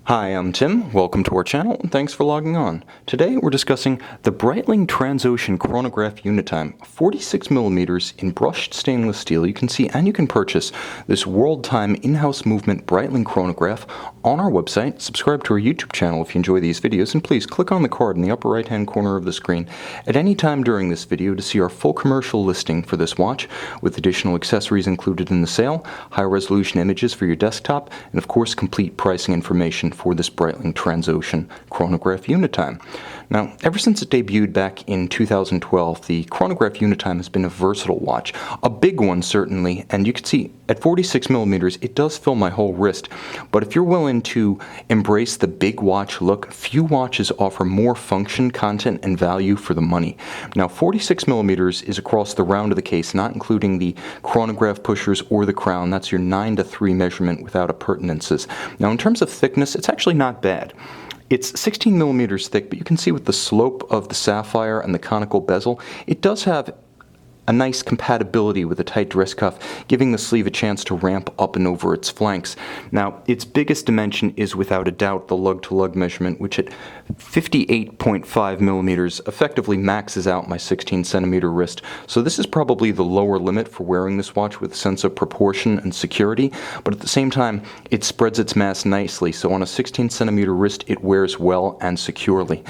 Hi, I'm Tim. Welcome to our channel, and thanks for logging on. Today we're discussing the Breitling Transocean Chronograph Unitime, 46mm in brushed stainless steel. You can see and you can purchase this World Time in-house movement Breitling chronograph on our website. Subscribe to our YouTube channel if you enjoy these videos, and please click on the card in the upper right-hand corner of the screen at any time during this video to see our full commercial listing for this watch, with additional accessories included in the sale, high-resolution images for your desktop, and of course complete pricing information for this Breitling Transocean Chronograph Unitime. Now, ever since it debuted back in 2012, the Chronograph Unitime has been a versatile watch, a big one certainly, and you can see at 46mm it does fill my whole wrist, but if you're willing to embrace the big watch look, few watches offer more function, content, and value for the money. Now, 46mm is across the round of the case, not including the chronograph pushers or the crown. That's your 9:3 measurement without appurtenances. Now, in terms of thickness, it's actually not bad. It's 16mm thick, but you can see with the slope of the sapphire and the conical bezel, it does have a nice compatibility with a tight wrist cuff, giving the sleeve a chance to ramp up and over its flanks. Now, its biggest dimension is without a doubt the lug-to-lug measurement, which at 58.5mm effectively maxes out my 16cm wrist. So this is probably the lower limit for wearing this watch with a sense of proportion and security, but at the same time, it spreads its mass nicely, so on a 16cm wrist, it wears well and securely.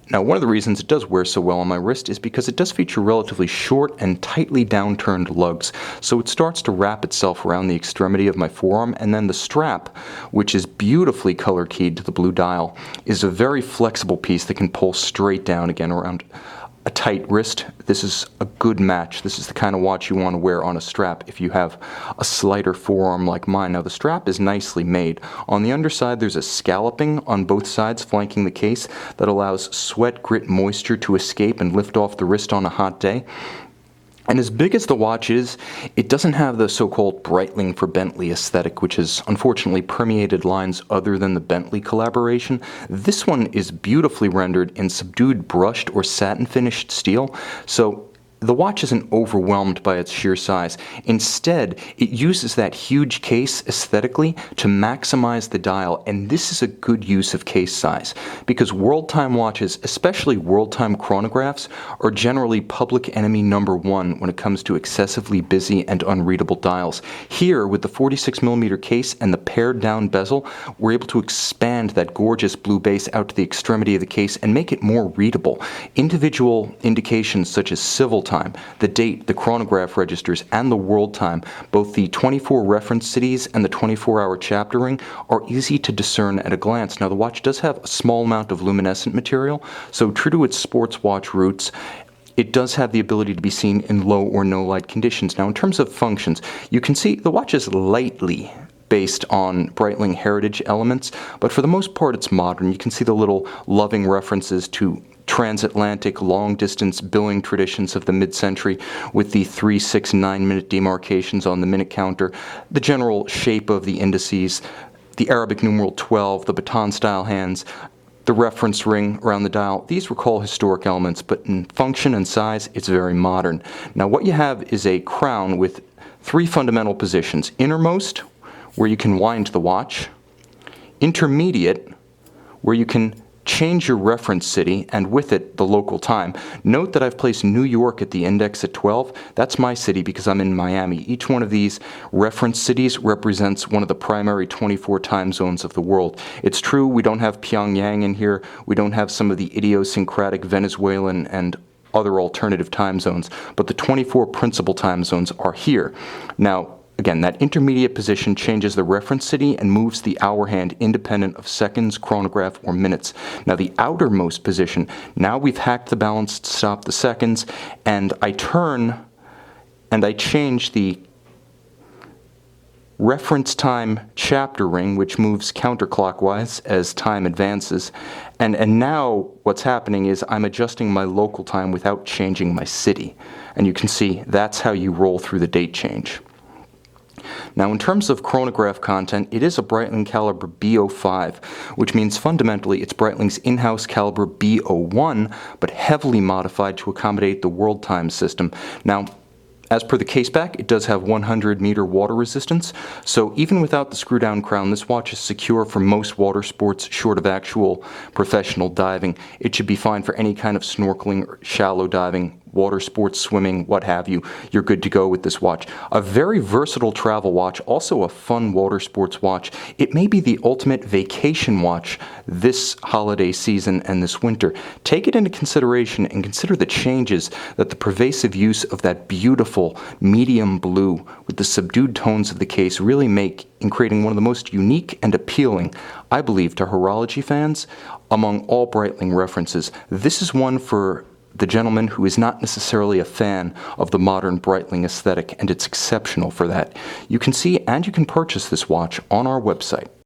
Now, one of the reasons it does wear so well on my wrist is because it does feature relatively short and tightly downturned lugs, so it starts to wrap itself around the extremity of my forearm, and then the strap, which is beautifully color keyed to the blue dial, is a very flexible piece that can pull straight down again around a tight wrist. This is a good match. This is the kind of watch you want to wear on a strap if you have a slighter forearm like mine. Now, the strap is nicely made. On the underside, there's a scalloping on both sides flanking the case that allows sweat, grit, moisture to escape and lift off the wrist on a hot day. And as big as the watch is, it doesn't have the so-called Breitling for Bentley aesthetic, which has unfortunately permeated lines other than the Bentley collaboration. This one is beautifully rendered in subdued brushed or satin finished steel, so the watch isn't overwhelmed by its sheer size. Instead, it uses that huge case aesthetically to maximize the dial, and this is a good use of case size, because World Time watches, especially World Time chronographs, are generally public enemy number one when it comes to excessively busy and unreadable dials. Here, with the 46mm case and the pared down bezel, we're able to expand that gorgeous blue base out to the extremity of the case and make it more readable. Individual indications such as civil time, the date, the chronograph registers, and the world time, both the 24 reference cities and the 24-hour chapter ring, are easy to discern at a glance. Now, the watch does have a small amount of luminescent material, so true to its sports watch roots, it does have the ability to be seen in low or no light conditions. Now, in terms of functions, you can see the watch is lightly based on Breitling heritage elements, but for the most part it's modern. You can see the little loving references to transatlantic long-distance billing traditions of the mid-century with the 3, 6, 9-minute demarcations on the minute counter, the general shape of the indices, the Arabic numeral 12, the baton-style hands, the reference ring around the dial. These recall historic elements, but in function and size, it's very modern. Now, what you have is a crown with 3 fundamental positions. Innermost, where you can wind the watch. Intermediate, where you can change your reference city, and with it, the local time. Note that I've placed New York at the index at 12. That's my city because I'm in Miami. Each one of these reference cities represents one of the primary 24 time zones of the world. It's true we don't have Pyongyang in here. We don't have some of the idiosyncratic Venezuelan and other alternative time zones, but the 24 principal time zones are here. Now, again, that intermediate position changes the reference city and moves the hour hand independent of seconds, chronograph, or minutes. Now, the outermost position, now we've hacked the balance to stop the seconds, and I turn and I change the reference time chapter ring, which moves counterclockwise as time advances. And now what's happening is I'm adjusting my local time without changing my city. And you can see that's how you roll through the date change. Now, in terms of chronograph content, it is a Breitling caliber B05, which means fundamentally it's Breitling's in-house caliber B01, but heavily modified to accommodate the world time system. Now, As per the caseback, it does have 100-meter water resistance, so even without the screw-down crown, this watch is secure for most water sports short of actual professional diving. It should be fine for any kind of snorkeling or shallow diving, water sports, swimming, what have you. You're good to go with this watch. A very versatile travel watch, also a fun water sports watch. It may be the ultimate vacation watch this holiday season and this winter. Take it into consideration and consider the changes that the pervasive use of that beautiful medium blue with the subdued tones of the case really make in creating one of the most unique and appealing, I believe, to horology fans among all Breitling references. This is one for the gentleman who is not necessarily a fan of the modern Breitling aesthetic, and it's exceptional for that. You can see and you can purchase this watch on our website.